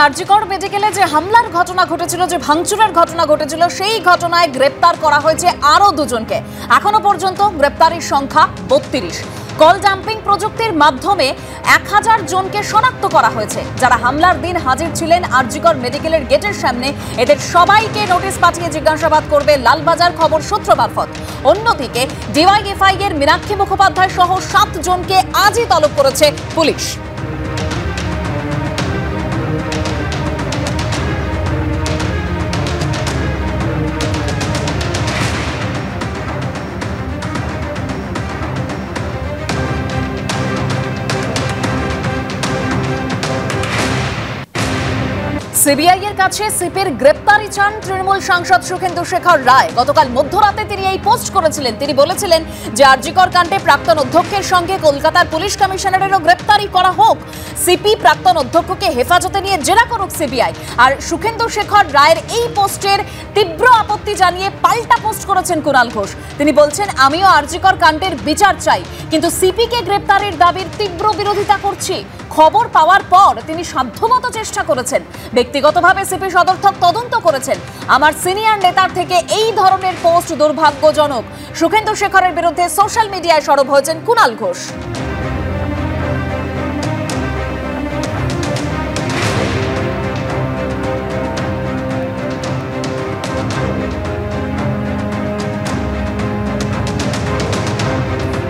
আরজিকর মেডিকেলে যে হামলার ঘটনা ঘটেছিল, যে ভাঙচুরের ঘটনা ঘটেছিল, সেই ঘটনায় গ্রেপ্তার করা হয়েছে আরো দুজনকে। এখনো পর্যন্ত গ্রেপ্তারির সংখ্যা 32। কল ডাম্পিং প্রযুক্তির মাধ্যমে 1000 জনকে শনাক্ত করা হয়েছে, যারা হামলার দিন হাজির ছিলেন আরজিকর মেডিকেলের গেটের সামনে। এদের সবাইকে নোটিশ পাঠিয়ে জিজ্ঞাসাবাদ করবে লালবাজার খবর সূত্র মারফত। অন্যদিকে ডিওয়াইএফআই এর মীনাক্ষী মুখোপাধ্যায় সহ 7 জনকে আজই তলব করেছে পুলিশ। সিবিআই এর কাছে সিপির গ্রেপ্তারি চান তৃণমূল সাংসদ সুখেন্দু শেখর রায়। গতকাল মধ্যরাতে তিনি এই পোস্ট করেছিলেন। তিনি বলেছিলেন যে আরজিকর কাণ্ডে প্রাক্তন অধ্যক্ষের সঙ্গে কলকাতার পুলিশ কমিশনারেরও গ্রেপ্তারি করা হোক, সিপি প্রাক্তন অধ্যক্ষকে হেফাজতে নিয়ে জেরা করুক সিবিআই। আর সুখেন্দু শেখর রায়ের এই পোস্টের তীব্র আপত্তি জানিয়ে পাল্টা পোস্ট করেছেন কুণাল ঘোষ। তিনি বলছেন, আমিও আরজিকর কাণ্ডের বিচার চাই, কিন্তু সিপিকে গ্রেপ্তারের দাবির তীব্র বিরোধিতা করছি। খবর পাওয়ার পর তিনি সাধ্যমতো চেষ্টা করেছেন। ব্যক্তিগতভাবে সিপি সদর্থক তদন্ত করেছেন। আমার সিনিয়র নেতার থেকে এই ধরনের পোস্ট দুর্ভাগ্যজনক। সুখেন্দু শেখরের বিরুদ্ধে সোশ্যাল মিডিয়ায় সরব হয়েছেন কুণাল ঘোষ।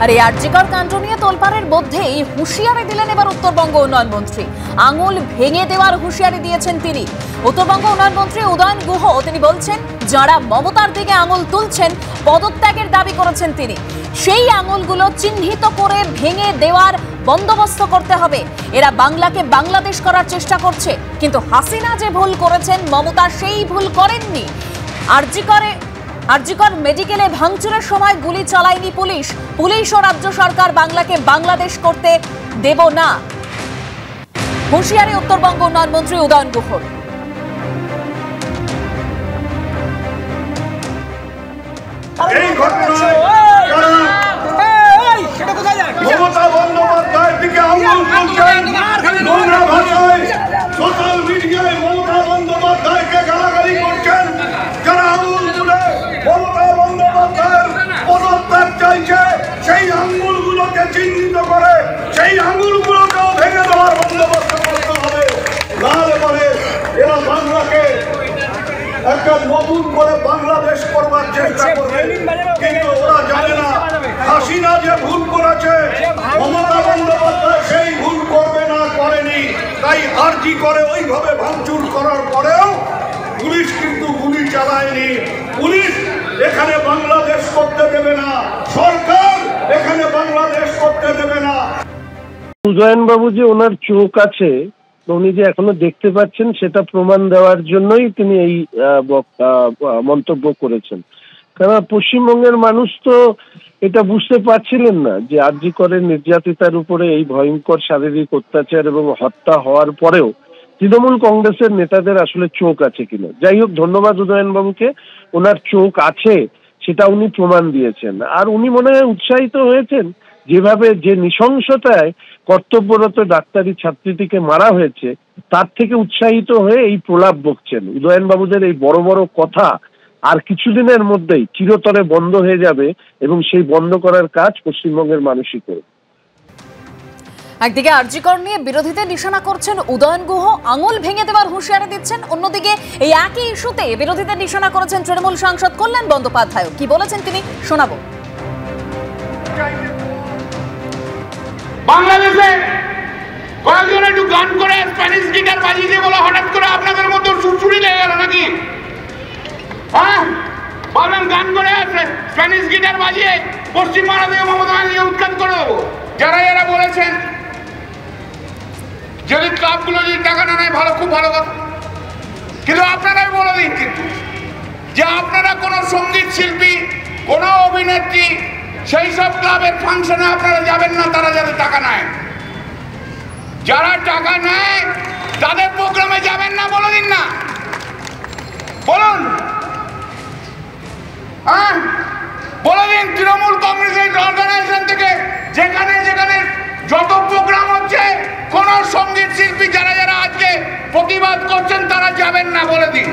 আর এই আরজিকর কাণ্ড নিয়ে তোলপাড়ের মধ্যেই হুঁশিয়ারি দিলেন এবার উত্তরবঙ্গ উন্নয়ন মন্ত্রী। আঙুল ভেঙে দেওয়ার হুঁশিয়ারি দিয়েছেন তিনি। উত্তরবঙ্গ উন্নয়ন মন্ত্রী উদয়ন গুহ তিনি বলছেন, যারা মমতার দিকে আঙুল তুলছেন পদত্যাগের দাবি করেছেন তিনি। সেই আঙুলগুলো চিহ্নিত করে ভেঙে দেওয়ার বন্দোবস্ত করতে হবে। এরা বাংলাকে বাংলাদেশ করার চেষ্টা করছে, কিন্তু হাসিনা যে ভুল করেছেন মমতা সেই ভুল করেননি। আরজিকর মেডিকেলে ভাঙচুরের সময় গুলি চালায়নি পুলিশ। পুলিশ ও রাজ্য সরকার বাংলাকে বাংলাদেশ করতে দেব না। হুঁশিয়ারি উত্তরবঙ্গ উন্নয়ন মন্ত্রী উদয়ন গুহর। মমতা বন্দ্যোপাধ্যায়ের দিকে আঙুল তুলছেন, নোংরা ভাষায় সোশ্যাল মিডিয়ায় মমতা বন্দ্যোপাধ্যায়কে গালাগালি করছেন। যারা আঙুল তুলে মমতা বন্দ্যোপাধ্যায়ের পদত্যাগ চাইছে, সেই আঙুলগুলোকে চিহ্নিত করে সেই আঙুলগুলোকেও ভেঙে দেওয়ার বন্দোবস্ত করতে হবে। নাহলে পরে এরা বাংলাকে একটা নতুন করে বাংলাদেশ করবার চেষ্টা করবে, কিন্তু ওরা জানে না হাসিনা যে ভুল করেছে মমতা বন্দ্যোপাধ্যায় সেই ভুল করবে না, করেনি। তাই আরজি করে ওইভাবে ভাঙচুর করার পরেও পুলিশ কিন্তু গুলি চালায়নি। পুলিশ এখানে বাংলাদেশ করতে দেবে না, সরকার এখানে বাংলাদেশ করতে দেবে না। উদয়ন বাবু যে ওনার চোখ আছে, উনি যে এখনো দেখতে পাচ্ছেন, সেটা প্রমাণ দেওয়ার জন্যই তিনি এই মন্তব্য করেছেন। কারণ পশ্চিমবঙ্গের মানুষ তো এটা বুঝতে পারছিলেন না যে আরজিকরের নির্যাতিতার উপরে এই ভয়ঙ্কর শারীরিক অত্যাচার এবং হত্যা হওয়ার পরেও তৃণমূল কংগ্রেসের নেতাদের আসলে চোখ আছে কিনা। যাই হোক, ধন্যবাদ উদয়ন বাবুকে, ওনার চোখ আছে সেটা উনি প্রমাণ দিয়েছেন। আর উনি মনে হয় উৎসাহিত হয়েছেন যেভাবে, যে নৃশংসতায় কর্তব্যরত ডাক্তারি ছাত্রীটিকে মারা হয়েছে, তার থেকে উৎসাহিত হয়ে এই প্রলাপ বকছেন। উদয়ন বাবুদের এই বড় বড় কথা আর কিছুদিনের মধ্যেই চিরতরে বন্ধ হয়ে যাবে, এবং সেই বন্ধ করার কাজ পশ্চিমবঙ্গের মানুষই করবে। একদিকে আরজিকর নিয়ে বিরোধীদের নিশানা করছেন উদয়ন গুহ, আঙুল ভেঙে দেওয়ার হুঁশিয়ারি দিচ্ছেন। অন্যদিকে এই একই ইস্যুতে বিরোধীদের নিশানা করেছেন তৃণমূল সাংসদ কল্যাণ বন্দ্যোপাধ্যায়। কি বলেছেন তিনি, শোনাবো। বাংলাদেশে কয়েকজন একটু গান করে স্প্যানিশ গিটার বাজিয়ে দিয়ে বলে হঠাৎ করে আপনাদের মতো সুরসুরি লেগে গেল নাকি? হ্যাঁ, বলেন গান করে স্প্যানিশ গিটার বাজিয়ে পশ্চিমবাংলা থেকে মমতা ব্যানার্জিকে উৎখাত করে দেবো। যারা যারা বলেছেন যদি ক্লাবগুলো যদি টাকা না নেয়, ভালো, খুব ভালো কথা, কিন্তু আপনারাই বলে দিন কিন্তু যে আপনারা কোনো সঙ্গীত শিল্পী, কোনো অভিনেত্রী সেই সব ক্লাবের ফাংশনে আপনারা যাবেন না, তারা যাতে টাকা নেয়। যারা টাকা নেয় তাদের প্রোগ্রামে যাবেন না, বলে দিন না, বলুন। হ্যাঁ, বলে দিন তৃণমূল কংগ্রেসের অর্গানাইজেশন থেকে যেখানে যেখানে যত প্রোগ্রাম হচ্ছে, কোন সঙ্গীত শিল্পী যারা যারা আজকে প্রতিবাদ করছেন তারা যাবেন না বলে দিন।